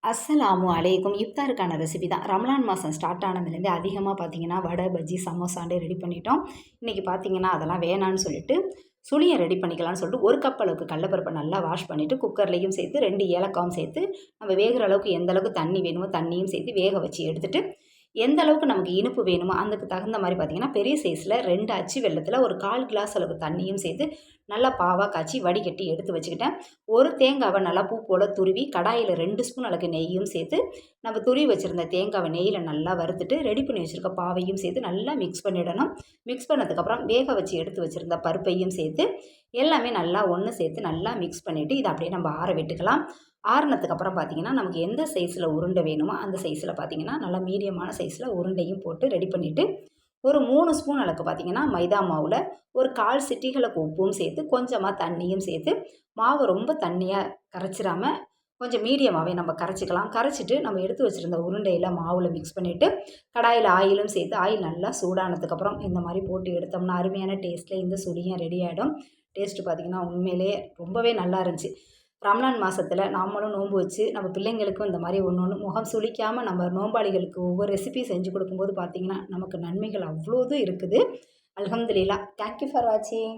அஸ்ஸலாமு அலைக்கும். இஃப்தாருக்கான ரெசிபி தான். ரமலான் மாதம் ஸ்டார்ட் ஆனதுலேருந்து அதிகமாக பார்த்தீங்கன்னா வடை, பஜ்ஜி, சமோசாண்டே ரெடி பண்ணிட்டோம். இன்றைக்கி பார்த்தீங்கன்னா அதெல்லாம் வேணான்னு சொல்லிட்டு சுழியை ரெடி பண்ணிக்கலாம்னு சொல்லிட்டு 1 கப் அளவுக்கு கடலப்பருப்பை நல்லா வாஷ் பண்ணிவிட்டு குக்கர்லேயும் சேர்த்து 2 ஏலக்காவும் சேர்த்து நம்ம வேகிற அளவுக்கு எந்த அளவுக்கு தண்ணி வேணுமோ தண்ணியும் சேர்த்து வேக வச்சு எடுத்துகிட்டு எந்த அளவுக்கு நமக்கு இனிப்பு வேணுமோ அதுக்கு தகுந்த மாதிரி பார்த்திங்கன்னா பெரிய சைஸில் 2 அச்சு வெல்லத்தில் ஒரு 1/4 கிளாஸ் அளவுக்கு தண்ணியும் சேர்த்து நல்லா பாவாக காய்ச்சி வடிகட்டி எடுத்து வச்சுக்கிட்டேன். ஒரு தேங்காவை நல்லா பூ போல் துருவி கடாயில் 2 ஸ்பூன் அளவுக்கு நெய்யும் சேர்த்து நம்ம துருவி வச்சுருந்த தேங்காவை நெய்யில் நல்லா வறுத்துட்டு ரெடி பண்ணி வச்சுருக்க பாவையும் சேர்த்து நல்லா மிக்ஸ் பண்ணிடணும். மிக்ஸ் பண்ணதுக்கப்புறம் வேக வச்சு எடுத்து வச்சுருந்த பருப்பையும் சேர்த்து எல்லாமே நல்லா ஒன்று சேர்த்து நல்லா மிக்ஸ் பண்ணிவிட்டு இதை அப்படியே நம்ம ஆற விட்டுக்கலாம். ஆறுனதுக்கப்புறம் பார்த்திங்கன்னா நமக்கு எந்த சைஸில் உருண்டை வேணுமோ அந்த சைஸில் பார்த்திங்கன்னா நல்லா மீடியமான சைஸில் உருண்டையும் போட்டு ரெடி பண்ணிவிட்டு ஒரு 3 ஸ்பூன் அளவுக்கு பார்த்திங்கன்னா மைதா மாவில் ஒரு 1/4 சிட்டிகளுக்கு உப்பும் சேர்த்து கொஞ்சமாக தண்ணியும் சேர்த்து மாவு ரொம்ப தண்ணியாக கரைச்சிடாமல் கொஞ்சம் மீடியமாகவே நம்ம கரைச்சிக்கலாம். கரைச்சிட்டு நம்ம எடுத்து வச்சுருந்த உருண்டையில் மாவில் மிக்ஸ் பண்ணிவிட்டு கடாயில் ஆயிலும் சேர்த்து ஆயில் நல்லா சூடானதுக்கப்புறம் இந்த மாதிரி போட்டு எடுத்தோம்னா அருமையான டேஸ்ட்டில் இந்த சுழியும் ரெடி ஆகிடும். டேஸ்ட்டு பார்த்திங்கன்னா உண்மையிலே ரொம்பவே நல்லா இருந்துச்சு. ரம்லான் மாதத்தில் நாமளும் நோன்பு வச்சு நம்ம பிள்ளைங்களுக்கும் இந்த மாதிரி ஒன்று ஒன்று முகம் சுளிக்காமல் நம்ம நோம்பாளிகளுக்கு ஒவ்வொரு ரெசிபி செஞ்சு கொடுக்கும்போது பார்த்திங்கன்னா நமக்கு நன்மைகள் அவ்வளோது இருக்குது. அல்ஹம்துலில்லாஹ். தேங்க்யூ ஃபார் வாட்சிங்.